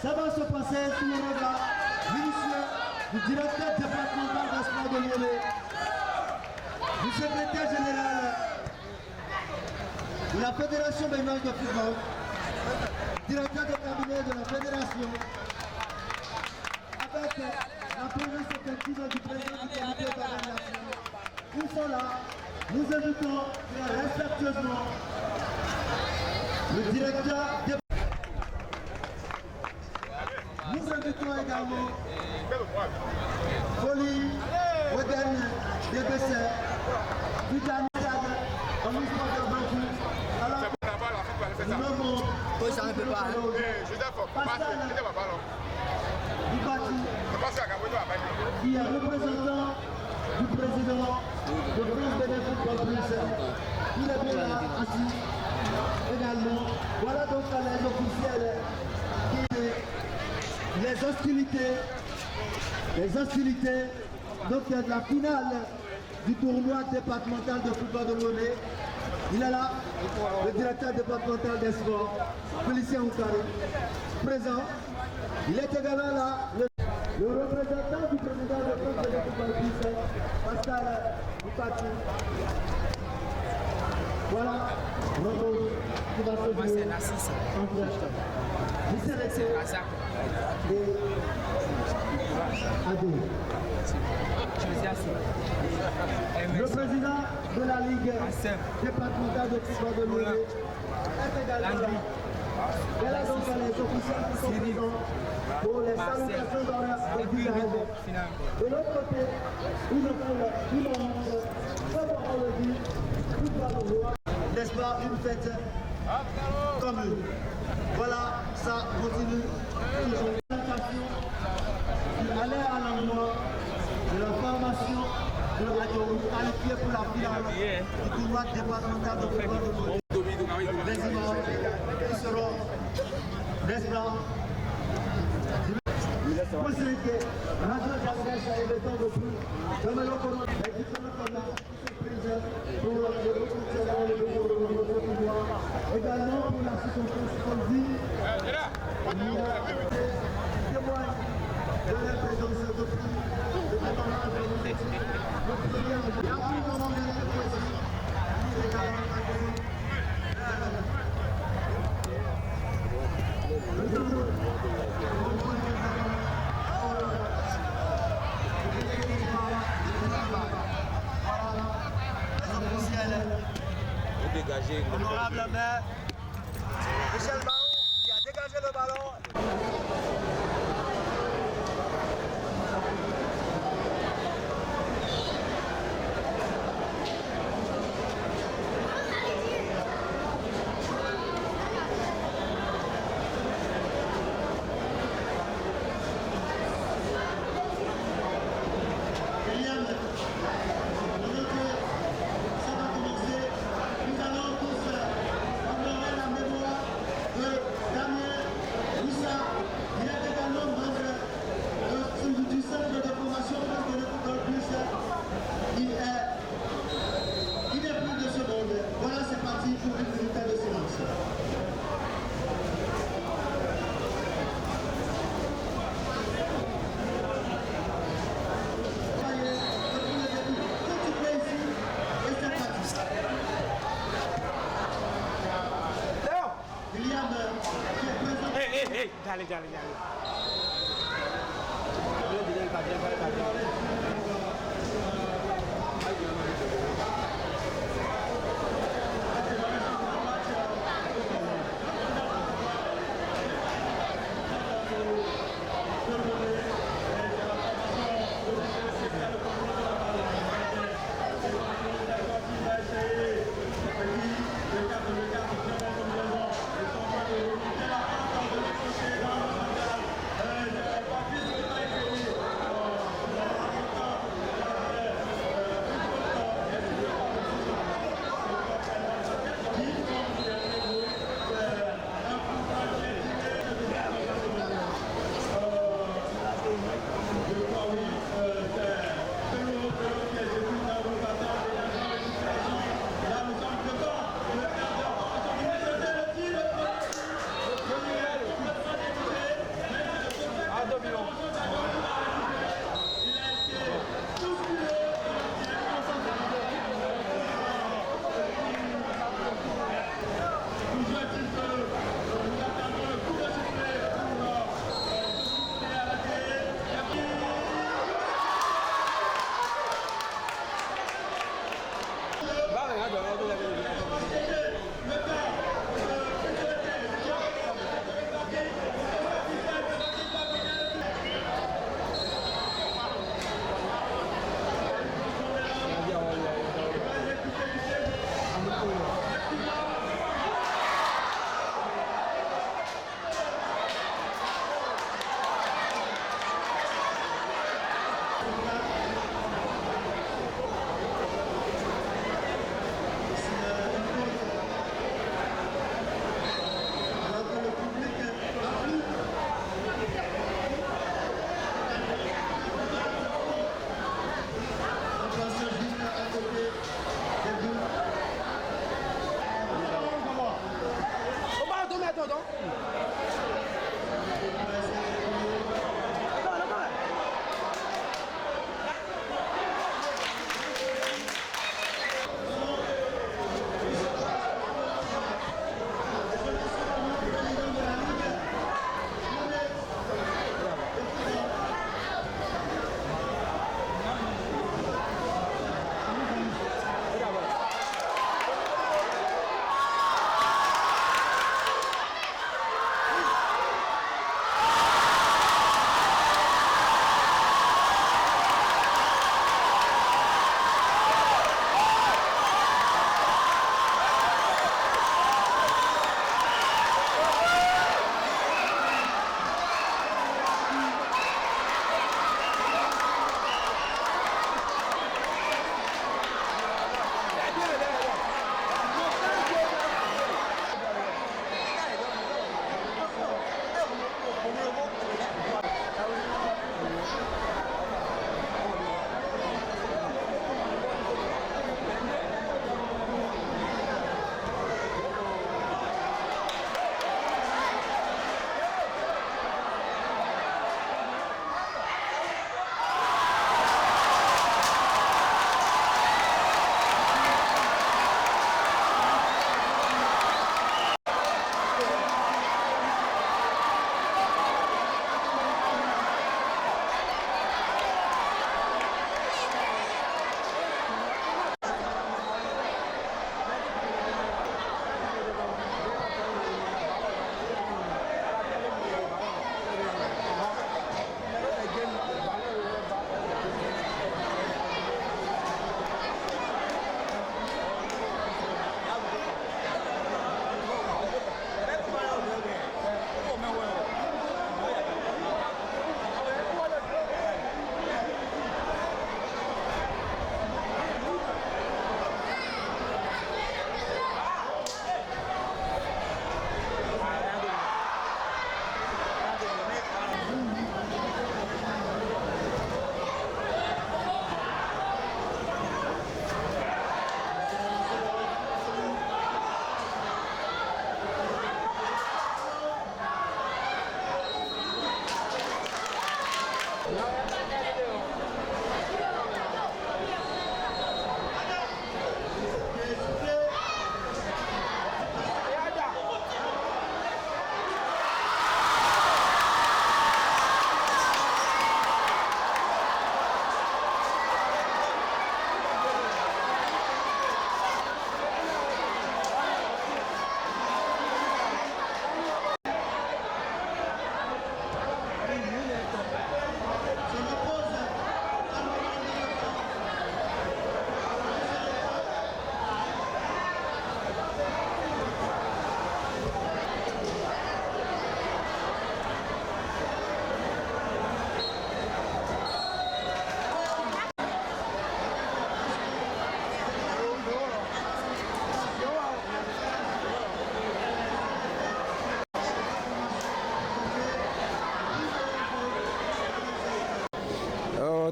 Ça va se passer sous le regard minutieux du directeur départemental des sports de Lomé, du secrétaire général de la Fédération béninoise de football, directeur de cabinet de la Fédération, avec la présence effective du président du comité d'organisation. Ils sont là. Nous invitons très respectueusement le directeur de... Nous invitons également Folie, Oden, DBC, Vitanade, en histoire de Bantou. Alors, nous nommons Pascal Dibati, qui est représentant du président de France Bénéfique Football. Il est bien là, assis également. Voilà donc les officiels qui les hostilités donc il y a de la finale du tournoi départemental de football de Lomé. Il est là, le directeur départemental des sports, Félicien Oukari, présent. Il est également là, le représentant du président de France de football, Pascal Dibati. Voilà, Robo qui va se jouer entre Michel et Adou. Le président de la Ligue départementale de football de Lomé est également là. Il y a donc les officiels qui sont présents pour les salutations dans leur visage. De l'autre côté, une foule immense, comme on le dit, tout va le voir. N'est-ce pas une fête commune? Voilà, ça continue toujours. Il allait à l'endroit de la formation de radio qualifiée pour la finale du tournoi départemental de football de Lomé. Les images qui seront, n'est-ce pas? Vous savez que Radio Jangès a été temps de plus. Je me le connais, et qui se me connaît, surprise pour le retour de la également pour la circonstance qu'on dit. Il y a témoin de la présence de plus, de l'étonnage de nos équipes. Le premier, il y a plus de moment de poésie, il est également accueilli. Honorable maire Michel Baou qui a dégagé le ballon. Jale.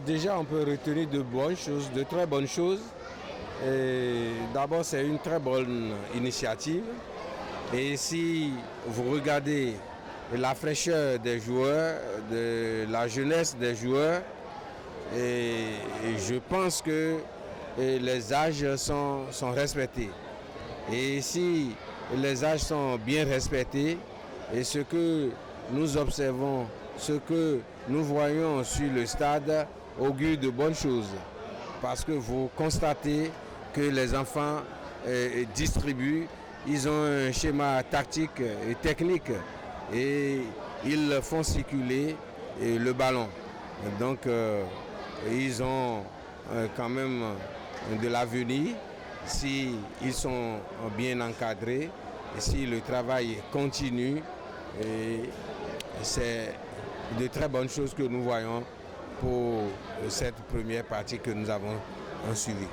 Déjà, on peut retenir de bonnes choses, de très bonnes choses. D'abord, c'est une très bonne initiative. Et si vous regardez la fraîcheur des joueurs, de la jeunesse des joueurs, et je pense que les âges sont respectés. Et si les âges sont bien respectés, et ce que nous observons, ce que nous voyons sur le stade, augure de bonnes choses, parce que vous constatez que les enfants distribuent, ils ont un schéma tactique et technique et ils font circuler le ballon. Donc ils ont quand même de l'avenir si ils sont bien encadrés et si le travail continue. C'est de très bonnes choses que nous voyons pour cette première partie que nous avons suivie.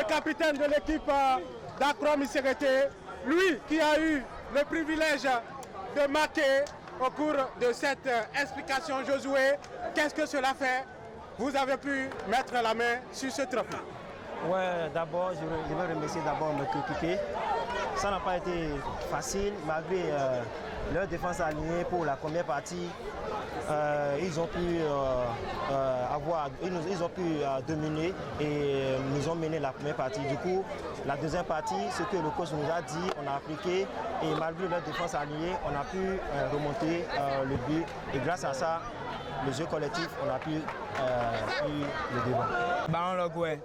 capitaine de l'équipe d'Accra Miserete, lui qui a eu le privilège de marquer au cours de cette explication. Josué, qu'est-ce que cela fait? Vous avez pu mettre la main sur ce trophée. Ouais, d'abord, je veux remercier d'abord mes coéquipiers. Ça n'a pas été facile, malgré leur défense alignée pour la première partie. Ils ont pu dominer et nous ont mené la première partie. Du coup, la deuxième partie, ce que le coach nous a dit, on a appliqué et malgré leur défense alignée, on a pu remonter le but. Et grâce à ça, le jeu collectif, on a pu le devant. Ballon le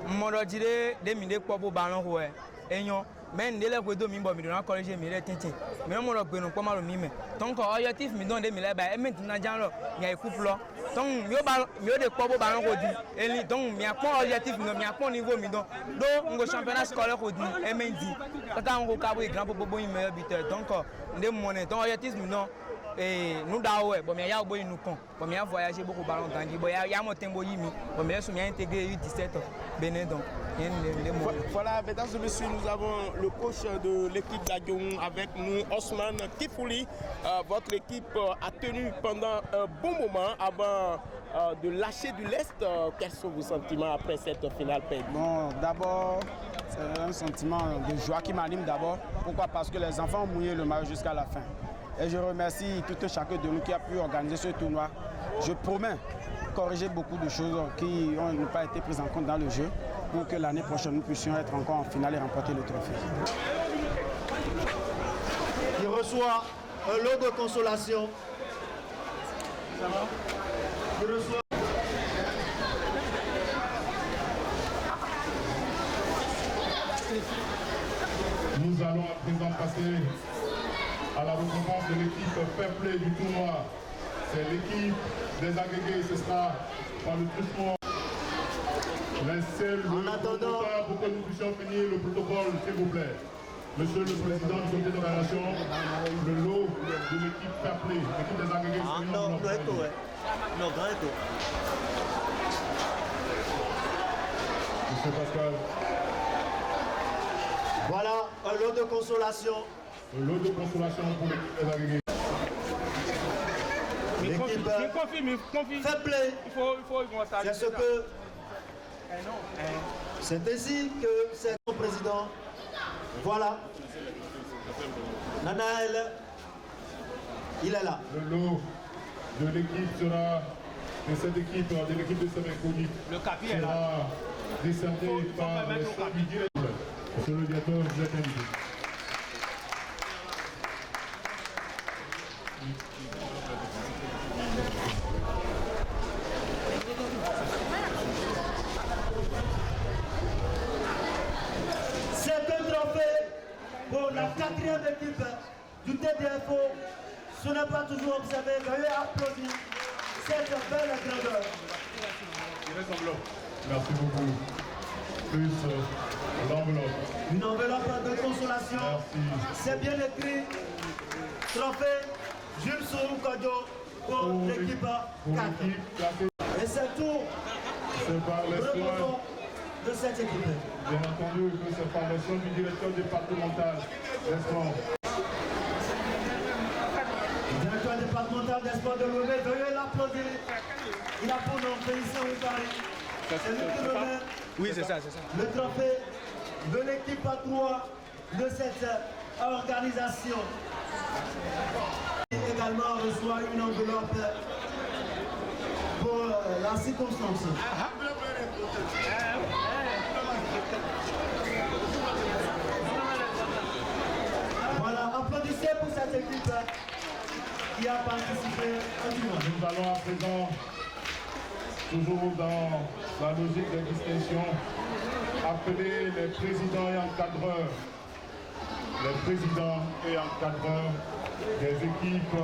mon dire des minutes pour ballon ouais et non mais ne le do mi bo mi don college mi le tintin mais mo lo gbe nu po ma lo mi me ton ko objectif mi don de mi le ba e mi tin na jan lo ya coupe lo ton mi o de po ballon ko di eli don mi apon objectif no mi apon niveau mi don do ngo championnat scolaire ko di e mi di tata ngo ka bo grand po bo mi meilleur buteur donc nde mo ne ton objectif mi non et nous d'ailleurs bon mais il y a beaucoup nous con bon mais il a voyagé beaucoup ballon tangi bon il y a mon tempo yimi bon mais je suis intégré U17 Bénin donc voilà, mesdames et messieurs, nous avons le coach de l'équipe d'Aguion avec nous, Osman Kifouli. Votre équipe a tenu pendant un bon moment avant de lâcher du lest. Quels sont vos sentiments après cette finale perdue? Bon, d'abord, c'est un sentiment de joie qui m'anime d'abord. Pourquoi? Parce que les enfants ont mouillé le maillot jusqu'à la fin. Et je remercie tout et chacun de nous qui a pu organiser ce tournoi. Je promets corriger beaucoup de choses qui n'ont pas été prises en compte dans le jeu pour que l'année prochaine nous puissions être encore en finale et remporter le trophée. Il reçoit un lot de consolation. Il reçoit... Nous allons à présent passer à la récompense de l'équipe fair play du tournoi. C'est l'équipe des agrégés, ce sera par le truchement. Laissez le attendant pour que nous puissions finir le protocole, s'il vous plaît. Monsieur le Président du comité d'organisation, le lot de l'équipe fair play, l'équipe des agrégés. Monsieur Pascal. Voilà un lot de consolation. Un lot de consolation pour l'équipe des agrégés. L'équipe fair play. C'est ce que... C'est ainsi que c'est son président. Voilà. Nanaël, il est là. Le lot de l'équipe sera, de cette équipe, de l'équipe de Séméconi, sera décerné par les services directeurs. Monsieur le directeur, vous êtes invité. C'est un trophée pour la 4e équipe du TDFO. Ce n'est pas toujours observé. Veuillez applaudir cette belle grandeur. Merci beaucoup. Plus l'enveloppe. Une enveloppe de consolation. C'est bien écrit. Trophée Jules Sourou Kodjo pour l'équipe 4. Et c'est tout le repos de cette équipe. Bien entendu que c'est par le son du directeur départemental d'Espoir. Le directeur départemental d'Espoir de Lomé, veuillez l'applaudir. Il a pour nom Félicien Oukari. C'est lui qui remet oui, c'est ça. le trophée de l'équipe à 3 de cette organisation. Il également reçoit une enveloppe pour la circonstance. Voilà, applaudissez pour cette équipe qui a participé au tournoi. Nous allons à présent, toujours dans la logique de distinction, appeler les présidents et encadreurs. Les présidents et encadreurs des équipes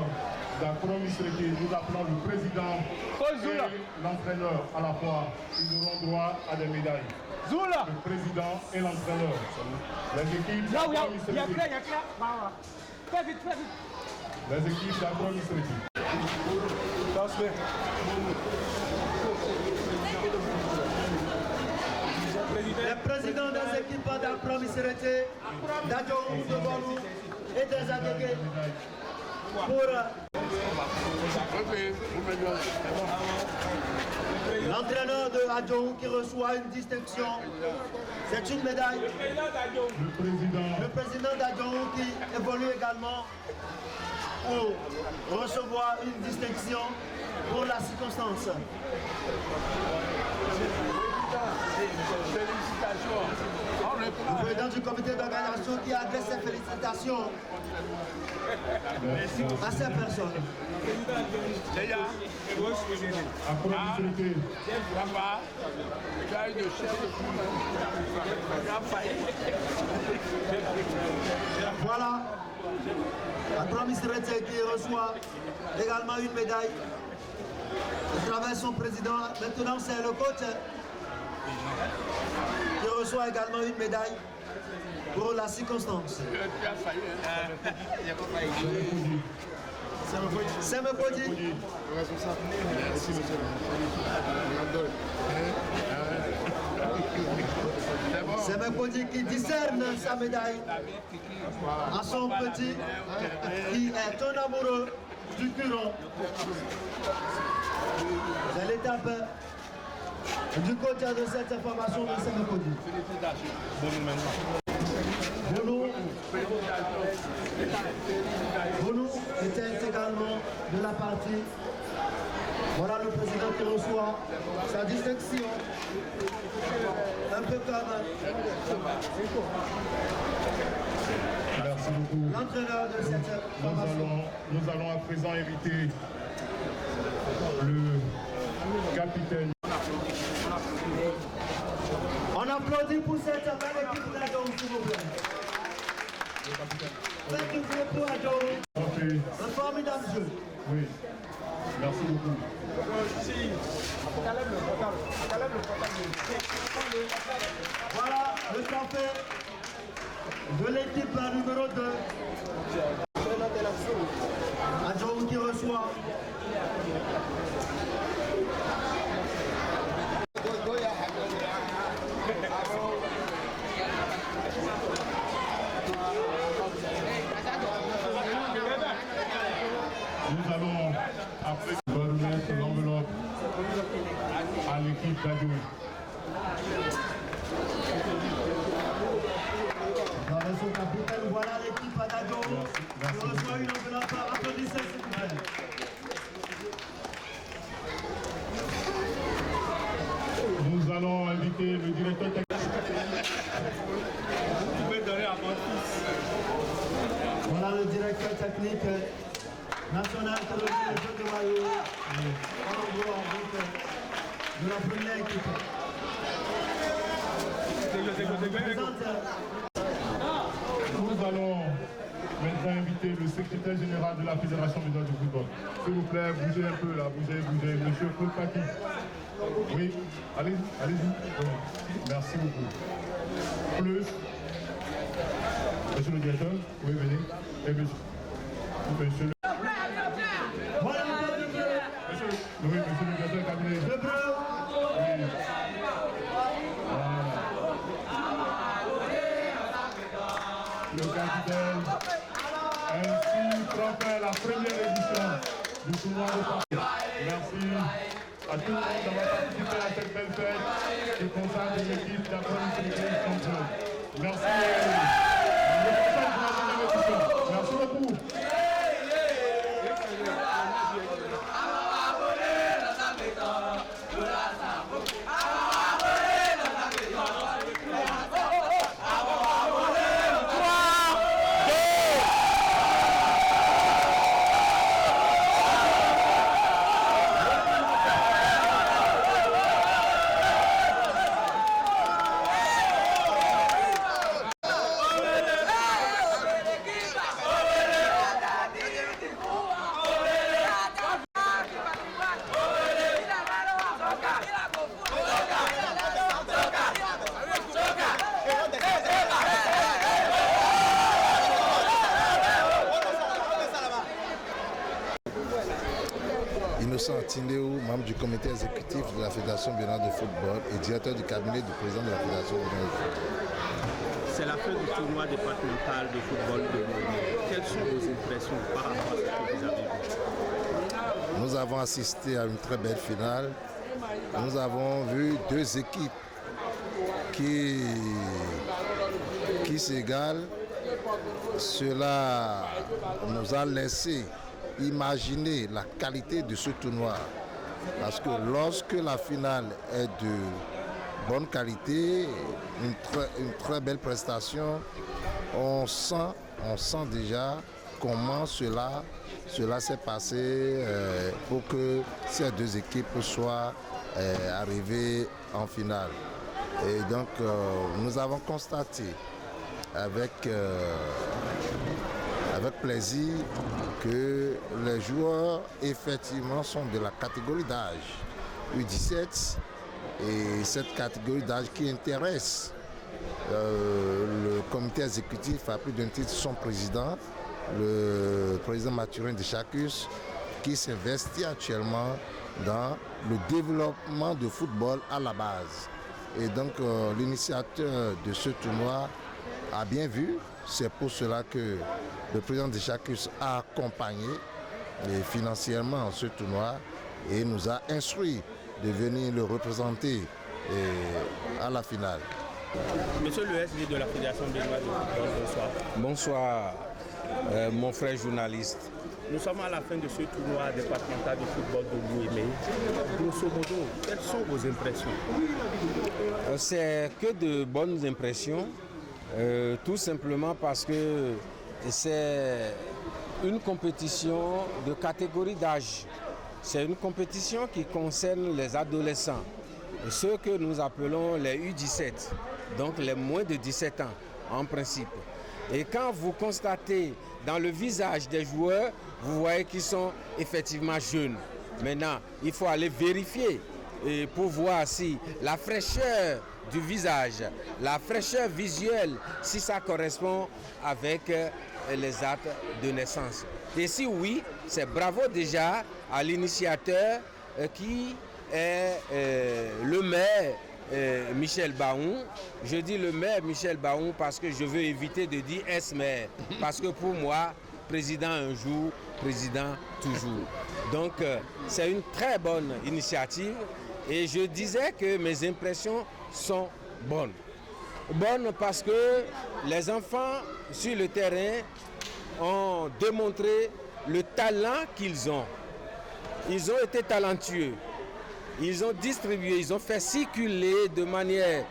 d'Accra Miserete. Nous appelons le président et l'entraîneur à la fois. Ils auront droit à des médailles. Le président et l'entraîneur. Les équipes d'Accra Miserete. Les équipes d'Accra Miserete. Les présidents l'équipe d'Ampro Miserete, d'Adjong devant nous et des Agégués pour l'entraîneur de Adjong qui reçoit une distinction. C'est une médaille. Le président d'Adjong qui évolue également pour recevoir une distinction pour la circonstance. Le président du comité d'organisation qui adresse ses félicitations à ces personnes. Voilà, Ampro Miserete qui reçoit également une médaille à travers son président. Maintenant, c'est le coach qui reçoit également une médaille pour la circonstance. C'est me Podi. C'est me Podi qui discerne sa médaille à son petit qui est un amoureux du Curon. C'est l'étape du coach de cette formation de Saint-Mépodi. Bono était également de la partie. Voilà le président qui reçoit sa distinction. Un peu comme Merci beaucoup. l'entraîneur de cette formation. Nous allons à présent inviter le capitaine. On applaudit pour cette belle équipe d'Adjong, s'il vous plaît. Faites du bruit pour Adjong. Un formidable jeu. Oui, merci beaucoup. Voilà le trophée de l'équipe numéro 2. Adjong qui reçoit. Nous allons après remettre l'enveloppe à l'équipe d'Adjong. Avec son capitaine, voilà l'équipe d'Adjong qui reçoit une enveloppe. Applaudissez s'il vous plaît. Nous allons inviter le directeur technique. Voilà le directeur technique national qui reçoit le jeu de maillot en gros de la première équipe. Nous allons maintenant inviter le secrétaire général de la Fédération mondiale du football. S'il vous plaît, bougez un peu là, bougez, monsieur Claude Paki. Oui, allez-y. Merci beaucoup. Plus, monsieur le directeur, oui, venez. Et monsieur le... Voilà Monsieur le directeur du cabinet. le bleu. Oui. Le capitaine, ainsi trophée la première édition du tournoi de Paris. Merci à tout le monde d'avoir participé à cette belle fête qui concerne l'équipe d'Ampro Miserete Centre. Merci. Le prochain pour la deuxième édition. Merci beaucoup. Innocent Tindeou, membre du comité exécutif de la Fédération béninoise de football et directeur du cabinet du président de la Fédération béninoise de football. C'est la fin du tournoi départemental de football de Lomé. Quelles sont vos impressions par rapport à ce que vous avez vu? Nous avons assisté à une très belle finale. Nous avons vu deux équipes qui s'égalent. Cela nous a laissé imaginer la qualité de ce tournoi. Parce que lorsque la finale est de bonne qualité, une très belle prestation, on sent déjà comment cela s'est passé pour que ces deux équipes soient arrivées en finale. Et donc nous avons constaté avec plaisir que les joueurs effectivement sont de la catégorie d'âge U17 et cette catégorie d'âge qui intéresse le comité exécutif à plus d'un titre son président, le président Mathurin Deschacus, qui s'investit actuellement dans le développement du football à la base. Et donc l'initiateur de ce tournoi a bien vu, c'est pour cela que le président Deschacus a accompagné financièrement ce tournoi et nous a instruit de venir le représenter à la finale. Monsieur le SG de la Fédération béninoise de football, bonsoir. Bonsoir, mon frère journaliste. Nous sommes à la fin de ce tournoi départemental de football de Lomé. Grosso modo, quelles sont vos impressions? C'est que de bonnes impressions, tout simplement parce que c'est une compétition de catégorie d'âge. C'est une compétition qui concerne les adolescents, ceux que nous appelons les U17, donc les moins de 17 ans en principe. Et quand vous constatez dans le visage des joueurs, vous voyez qu'ils sont effectivement jeunes. Maintenant, il faut aller vérifier et pour voir si la fraîcheur du visage, la fraîcheur visuelle, si ça correspond avec les actes de naissance. Et si oui, c'est bravo déjà à l'initiateur qui est le maire Michel Baoun. Je dis le maire Michel Baoun parce que je veux éviter de dire ex-maire. Parce que pour moi, président un jour, président toujours. Donc c'est une très bonne initiative et je disais que mes impressions sont bonnes. Bonnes parce que les enfants sur le terrain ont démontré le talent qu'ils ont. Ils ont été talentueux. Ils ont distribué, ils ont fait circuler de manière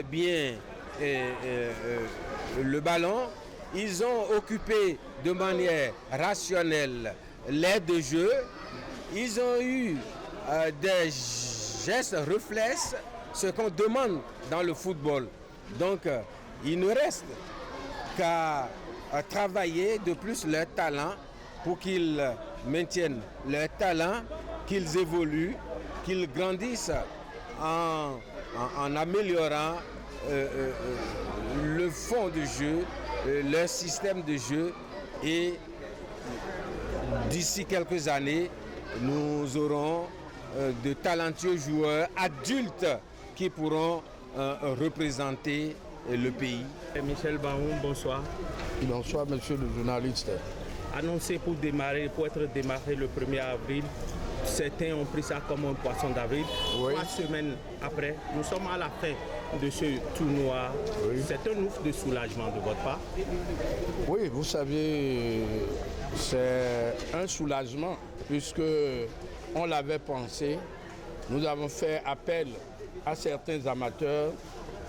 bien le ballon. Ils ont occupé de manière rationnelle l'aire de jeu. Ils ont eu des gestes réflexes, ce qu'on demande dans le football. Donc, il ne reste qu'à travailler de plus leur talent pour qu'ils maintiennent leur talent, qu'ils évoluent, qu'ils grandissent en améliorant le fond de jeu, leur système de jeu et d'ici quelques années, nous aurons de talentueux joueurs adultes qui pourront représenter le pays. Michel Baoun, bonsoir. Bonsoir, monsieur le journaliste. Annoncé pour être démarré le 1er avril, certains ont pris ça comme un poisson d'avril. Oui. 3 semaines après, nous sommes à la fin de ce tournoi. Oui. C'est un ouf de soulagement de votre part? Oui, vous savez, c'est un soulagement puisque on l'avait pensé. Nous avons fait appel à certains amateurs,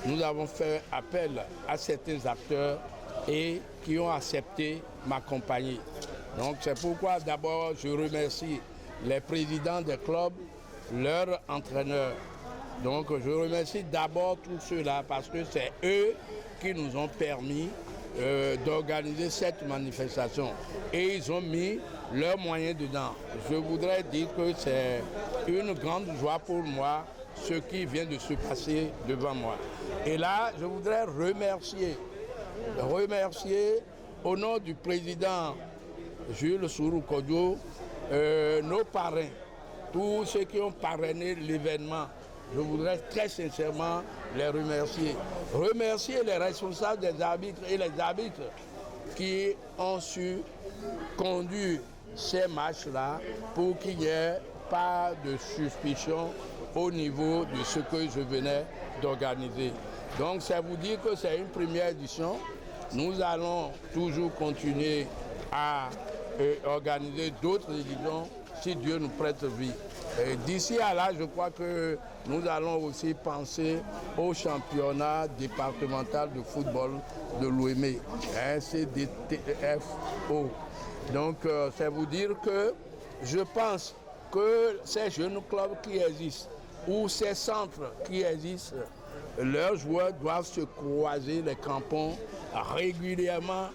nous avons fait appel à certains acteurs et qui ont accepté m'accompagner. Donc c'est pourquoi d'abord je remercie les présidents des clubs, leurs entraîneurs. Donc je remercie d'abord tous ceux-là parce que c'est eux qui nous ont permis d'organiser cette manifestation. Et ils ont mis leurs moyens dedans. Je voudrais dire que c'est une grande joie pour moi ce qui vient de se passer devant moi. Et là, je voudrais remercier au nom du président Jules Sourou Kodjo, nos parrains, tous ceux qui ont parrainé l'événement. Je voudrais très sincèrement les remercier. Remercier les responsables des arbitres et les arbitres qui ont su conduire ces matchs-là pour qu'il n'y ait pas de suspicion au niveau de ce que je venais d'organiser. Donc c'est vous dire que c'est une première édition. Nous allons toujours continuer à organiser d'autres éditions si Dieu nous prête vie. D'ici à là, je crois que nous allons aussi penser au championnat départemental de football de l'OME, CDTFO. Donc, c'est vous dire que je pense que ces jeunes clubs qui existent ou ces centres qui existent, leurs joueurs doivent se croiser les crampons régulièrement,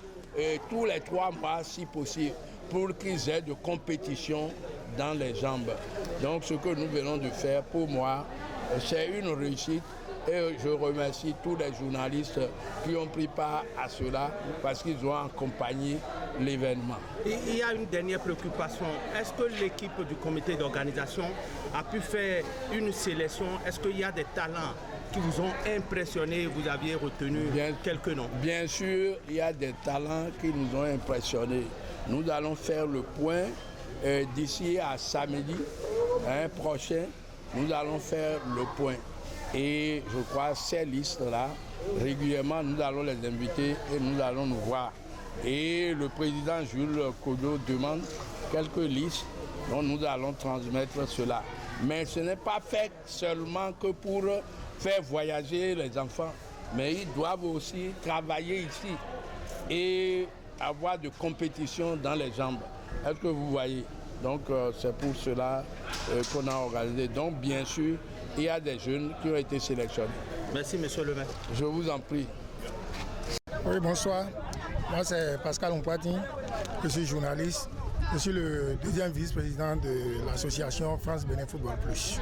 tous les 3 mois si possible, pour qu'ils aient de compétition dans les jambes. Donc ce que nous venons de faire, pour moi, c'est une réussite et je remercie tous les journalistes qui ont pris part à cela parce qu'ils ont accompagné l'événement. Il y a une dernière préoccupation. Est-ce que l'équipe du comité d'organisation a pu faire une sélection? Est-ce qu'il y a des talents qui vous ont impressionné, vous aviez retenu quelques noms? Bien sûr, il y a des talents qui nous ont impressionnés. Nous allons faire le point d'ici à samedi prochain. Nous allons faire le point. Et je crois ces listes-là, régulièrement, nous allons les inviter et nous allons nous voir. Et le président Jules Kodo demande quelques listes dont nous allons transmettre cela. Mais ce n'est pas fait seulement que pour faire voyager les enfants, mais ils doivent aussi travailler ici et avoir de compétition dans les jambes. Est-ce que vous voyez? Donc c'est pour cela qu'on a organisé. Donc bien sûr, il y a des jeunes qui ont été sélectionnés. Merci monsieur le maire. Je vous en prie. Oui, bonsoir. Moi c'est Pascal Ompati, je suis journaliste. Je suis le deuxième vice-président de l'association France Bénin Football Plus.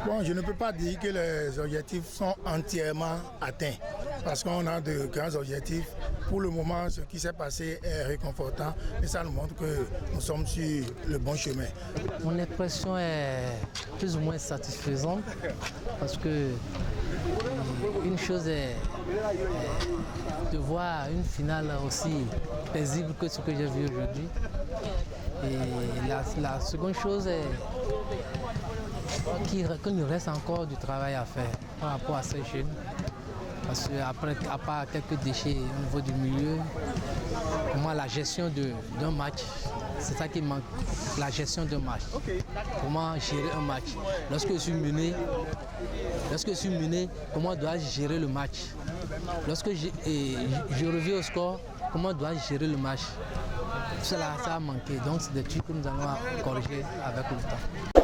Bon, je ne peux pas dire que les objectifs sont entièrement atteints parce qu'on a de grands objectifs. Pour le moment, ce qui s'est passé est réconfortant et ça nous montre que nous sommes sur le bon chemin. Mon impression est plus ou moins satisfaisante parce que une chose est de voir une finale aussi paisible que ce que j'ai vu aujourd'hui. Et la seconde chose est qu'il nous reste encore du travail à faire par rapport à ces jeunes. Parce qu'après, à part quelques déchets au niveau du milieu, pour moi la gestion d'un match, c'est ça qui manque, la gestion d'un match. Comment gérer un match? Lorsque je suis mené, comment dois-je gérer le match? Lorsque je reviens au score, comment dois-je gérer le match? Cela, ça a manqué, donc c'est des trucs que nous allons corriger avec le temps.